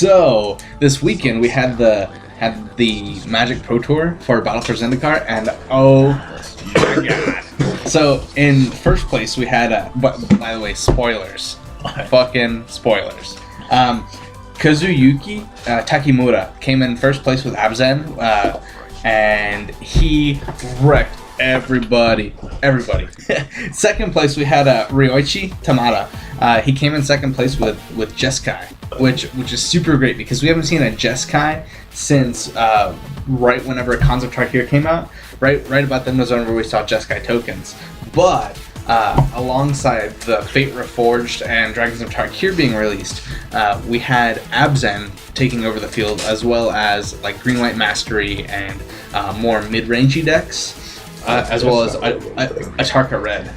So this weekend we had the MTG Pro Tour for Battle for Zendikar, and oh my god! So in first place we had, by the way, spoilers, fucking spoilers. Kazuyuki Takimura came in first place with Abzen, and he wrecked everybody. Second place we had Ryoichi Tamada. He came in second place with Jeskai, which is super great because we haven't seen a Jeskai since right whenever Khans of Tarkir came out. Right about then was whenever we saw Jeskai tokens. But alongside the Fate Reforged and Dragons of Tarkir being released, we had Abzen taking over the field, as well as like Green-White Mastery and more mid-rangey decks, as well as Atarka Red.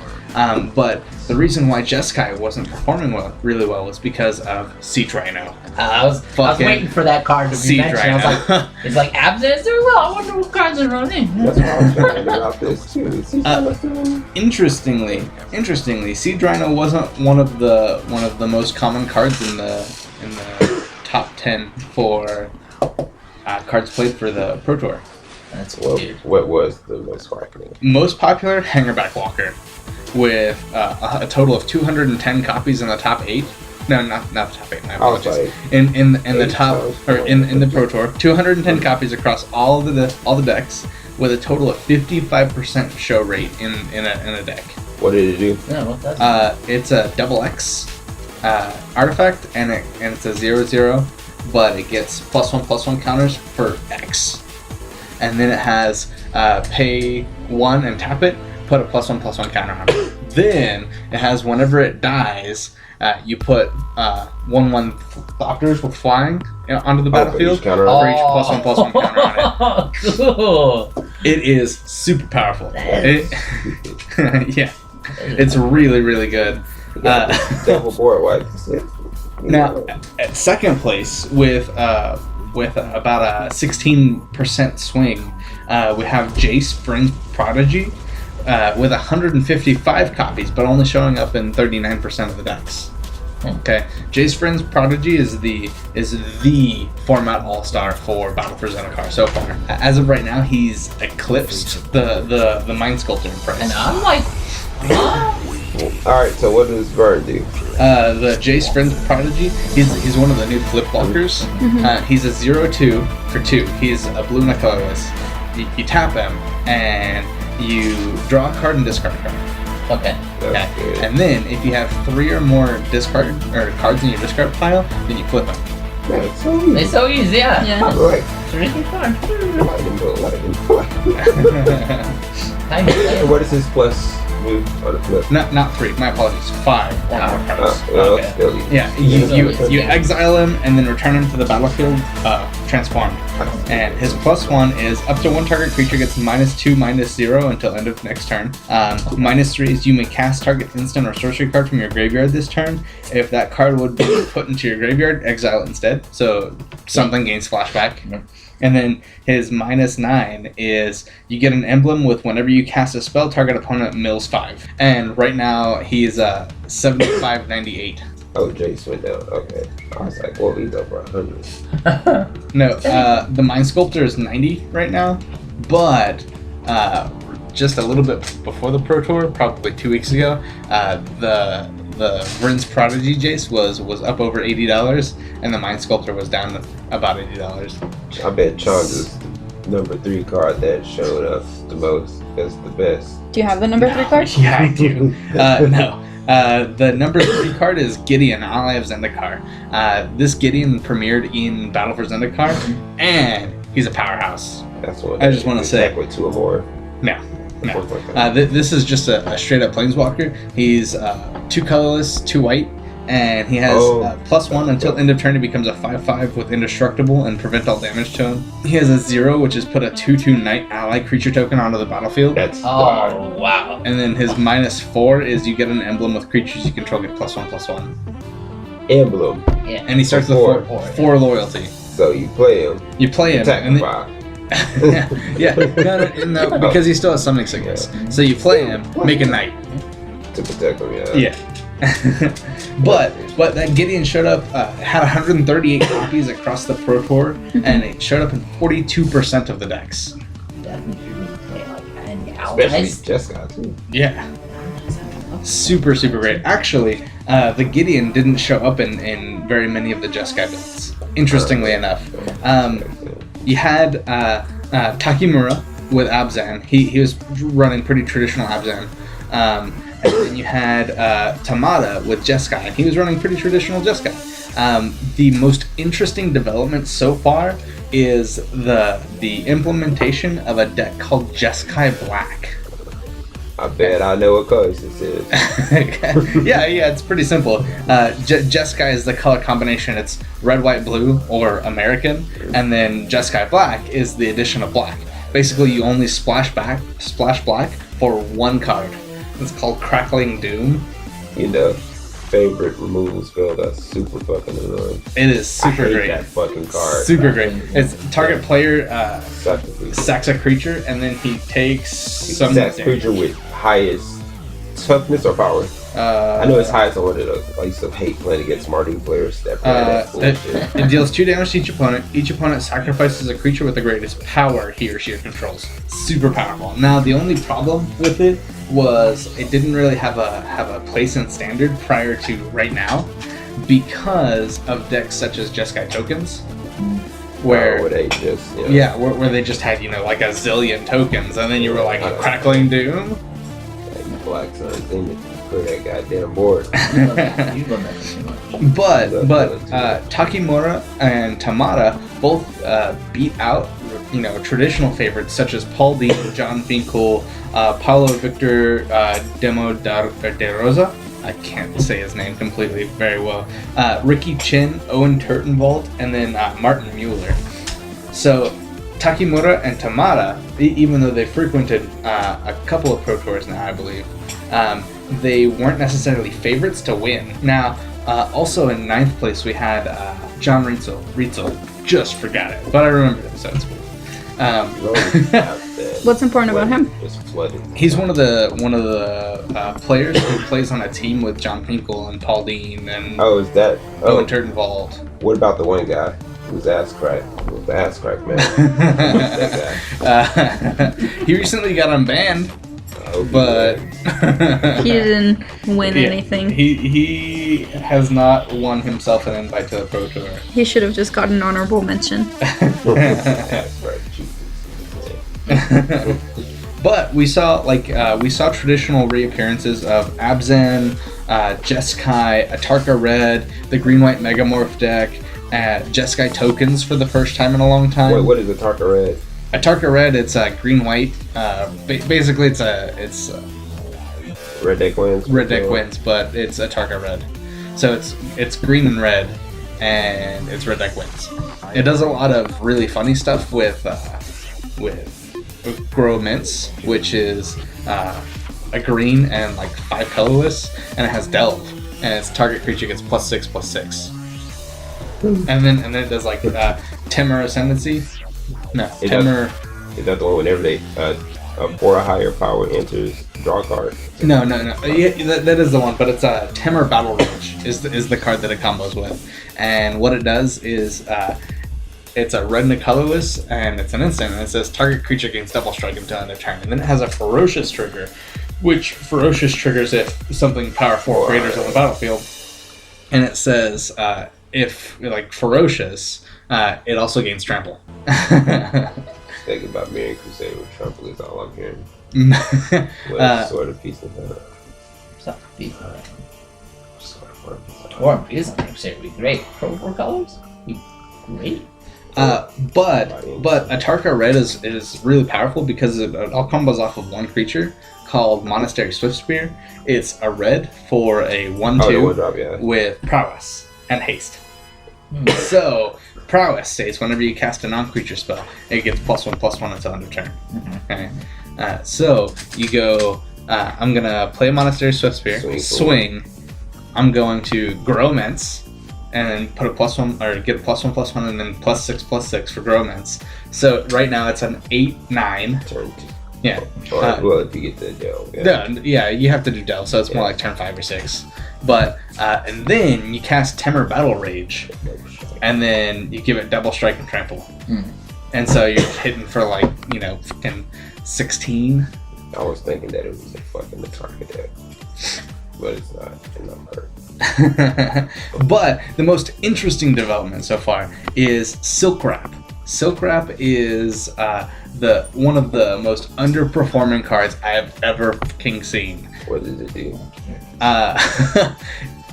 But the reason why Jeskai wasn't performing really well was because of Sea Drino. I was waiting for that card to be mentioned. I was like, it's like Abzen is doing well. I wonder what cards are running. That's what I was trying to get out this too. Interestingly, Sea Drino wasn't one of the most common cards in the top 10 for cards played for the Pro Tour. That's weird. What was the most popular? Most popular, Hangerback Walker, with a total of 210 copies in the top 8. No, not the top 8. My apologies. In the top or in the Pro Tour, 210 copies across all the decks, with a total of 55% show rate in a deck. What did it do? Yeah, what does it? It's a XX artifact, and it's a 0/0, but it gets +1/+1 counters for X. And then it has pay 1 and tap it, put a +1/+1 counter on it. Then it has, whenever it dies, you put 1/1 Thopters with flying onto the battlefield for each +1/+1 counter on it. Cool. It is super powerful. Yeah, it's really good. Double board wipes. Now, at second place with about a 16% swing, we have Jace Spring Prodigy with 155 copies, but only showing up in 39% of the decks. Okay, Jace Friends Prodigy is the format all-star for Battle for Zendikar so far. As of right now, he's eclipsed the Mind Sculptor in price. And I'm like, Alright, so what does Vern do? The Jace Friends Prodigy, he's one of the new flip walkers. He's a 0/2 for 2. He's a blue and a colorless. You tap him, and you draw a card and discard a card. okay. That's good. And then, if you have 3 or more cards in your discard pile, then you flip them. Man, it's so easy. It's so easy, yeah. I'm like, It's really fun. lightning bolt. Time to play. And what is his plus move on the flip? Not 3. My apologies. 5 or more cards. Well, Okay. still easy. Yeah, you exile him and then return him to the battlefield transformed. And his +1 is up to 1 target creature gets -2/-0 until end of next turn. -3 is you may cast target instant or sorcery card from your graveyard this turn. If that card would be put into your graveyard, exile it instead. So something gains flashback. And then his -9 is you get an emblem with whenever you cast a spell, target opponent mills 5. And right now he's 75/98. Oh, Jace went down. Okay. I was like, well, he's over 100. No, the Mind Sculptor is 90 right now, but just a little bit before the Pro Tour, probably 2 weeks ago, the Vryn's Prodigy Jace was up over $80, and the Mind Sculptor was down about $80. I bet Chond is number 3 card that showed up the most as the best. Do you have the number 3 card? Yeah, I do. No. The number 3 card is Gideon, ally of Zendikar. This Gideon premiered in Battle for Zendikar, and he's a powerhouse. That's what I just want to say. with 2 or more. No. This is just a straight up Planeswalker. He's 2 colorless, 2 white, and he has +1 until end of turn. He becomes a 5/5 with indestructible and prevent all damage to him. He has a 0, which is put a 2/2 Knight ally creature token onto the battlefield. That's Oh, wow. And then his -4 is you get an emblem with creatures you control get +1/+1. emblem. Yeah. And he starts with 4 loyalty. So you play him. You play him, Attack and then, 5. no, because he still has summoning sickness. So you play him, make a knight. To protect him, Yeah. But that Gideon showed up, had 138 copies across the Pro Tour, and it showed up in 42% of the decks. Especially Jeskai too. Yeah. Super great. Actually, the Gideon didn't show up in very many of the Jeskai builds, interestingly enough. You had Takimura with Abzan. He was running pretty traditional Abzan. And then you had Tamada with Jeskai, and he was running pretty traditional Jeskai. The most interesting development so far is the implementation of a deck called Jeskai Black. I bet I know what colors this is. yeah, it's pretty simple. Jeskai is the color combination. It's red, white, blue, or American, and then Jeskai Black is the addition of black. Basically, you only splash black for one card. It's called Crackling Doom. You know, favorite removal spell that's super fucking annoying. It is super great. That fucking card. Super great. It's target player sacks a creature, and then he takes some sacks creature with highest toughness or power. I know it's highest on one of those. I used to hate playing against Smarty players that play that bullshit. It deals 2 damage to each opponent. Each opponent sacrifices a creature with the greatest power he or she controls. Super powerful. Now, the only problem with it was it didn't really have a place in Standard prior to right now because of decks such as Jeskai Tokens. Where they just where they just had like a zillion tokens, and then you were like Crackling Doom. Black Sun thing for that goddamn board. But Takimura and Tamada both beat out traditional favorites such as Paul Dean, John Finkel, Paulo Victor Demo de Rosa. I can't say his name completely very well. Ricky Chin, Owen Turtenwald, and then Martin Mueller. So Takimura and Tamada, even though they frequented a couple of Pro Tours now, I believe, they weren't necessarily favorites to win. Now, also in 9th place, we had John Rietzel. Just forgot it, but I remember him, so it's cool. What's important about him? He's one of the players who plays on a team with John Finkel and Paul Dean and Owen Turtenwald. What about the one guy who's ass crack? Who's the ass crack man? That guy. He recently got unbanned, but he didn't win anything. He has not won himself an invite to the Pro Tour. He should have just got an honorable mention. But we saw traditional reappearances of Abzan, Jeskai, Atarka Red, the Green-White Megamorph deck, Jeskai Tokens for the first time in a long time. Wait, what is Atarka Red? Atarka Red, it's a green-white. Basically, it's Red deck wins. Red deck wins, but it's Atarka Red. So it's green and red, and it's red deck wins. It does a lot of really funny stuff with Grow Mints, which is a green and 5 colorless, and it has Delve, and its target creature gets +6/+6. And then it does Timur Ascendancy. No, Timur. Is that the one whenever they for a higher power enters, draw a card? No. Yeah, that is the one, but it's a Timur Battle Rage is the card that it combos with, and what it does is it's a red and a colorless, and it's an instant, and it says target creature gains double strike until end of turn, and then it has a ferocious trigger, which ferocious triggers if something power 4 or greater is on the battlefield, and it says if ferocious, it also gains trample. Thinking about Marion Crusade with trample is all I'm hearing. What sort of piece of that? Sort of piece of that. War is on Crusade would be great. Pro 4 colors? Be great. But Atarka Red is really powerful because it all combos off of one creature called Monastery Swiftspear. It's a red for a 1/2 with prowess and haste. So prowess states whenever you cast a non-creature spell, it gets +1/+1 until end of turn. Okay. So you go. I'm gonna play a Monastery Swiftspear. Swing. I'm going to Grow Mints, and then put a +1 or get a +1/+1, and then +6/+6 for Grow Mints. So right now it's an 8/9. Yeah. Well, if you get the Dell. Yeah, you have to do Dell, so it's more like turn 5 or 6. But, and then you cast MTG Battle Rage, and then you give it double strike and trample. And so you're hitting for like, fucking 16. I was thinking that it was a fucking target deck. But it's not, and I'm hurt. But the most interesting development so far is Silk Wrap. Silk Wrap is one of the most underperforming cards I have ever fucking seen. What does it do?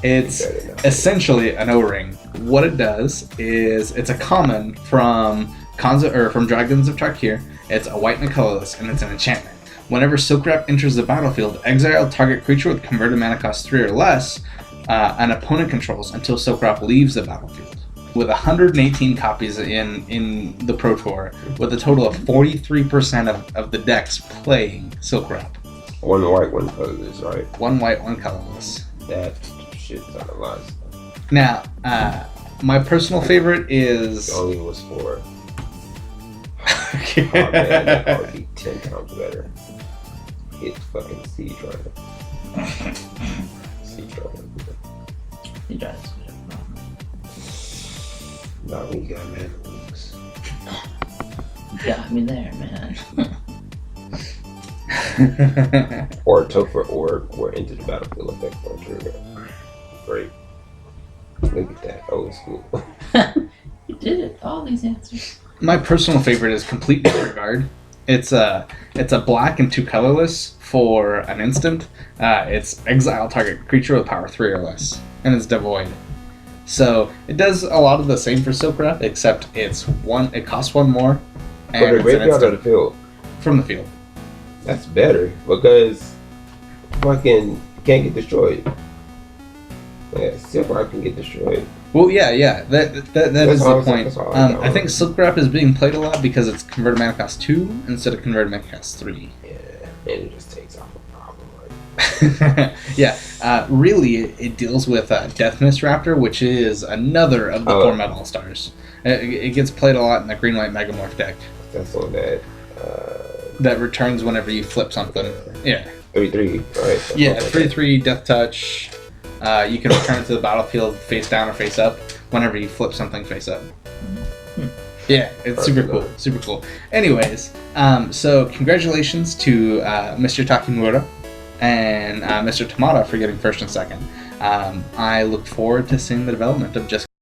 It's essentially an O-ring. What it does is it's a common from Dragons of Tarkir. It's a white and a colorless, and it's an enchantment. Whenever Silk Wrap enters the battlefield, exile target creature with converted mana cost 3 or less an opponent controls until Silk Wrap leaves the battlefield. With 118 copies in the Pro Tour, with a total of 43% of the decks playing Silk Wrap. One white, one colorless, right? One white, one colorless. That shit's on the lines. Now, my personal favorite is... It only was 4. Oh man, that card would be 10 times better. It's fucking Siege Runner. Siege Runner. Siege Runner's good. Not when you got mana leaks. You got me there, man. Or Topher or into the battlefield effect on trigger. Great. Look at that, old school. You did it. All these answers. My personal favorite is Complete Disregard. It's a black and 2 colorless for an instant. It's exile target creature with power 3 or less, and it's devoid. So it does a lot of the same for Silk Wrap, except it costs 1 more. And From the graveyard or the field? From the field. That's better because fucking can't get destroyed. Yeah, Silk Wrap can get destroyed. Well, yeah, that is the point. I think know. Silk Wrap is being played a lot because it's converted mana cost 2 instead of converted mana cost 3. Yeah, and it just takes off a problem. Right? Yeah, really, it deals with Death Mist Raptor, which is another of the 4 Metal Stars. It gets played a lot in the green-white Megamorph deck. That's on that. That returns whenever you flip something. Yeah. 3/3, right? That's Yeah, 3/3 Death Touch. You can return to the battlefield face down or face up whenever you flip something face up. Yeah, it's super cool. Super cool. Anyways, so congratulations to Mr. Takimura and Mr. Tamada for getting first and second. I look forward to seeing the development of just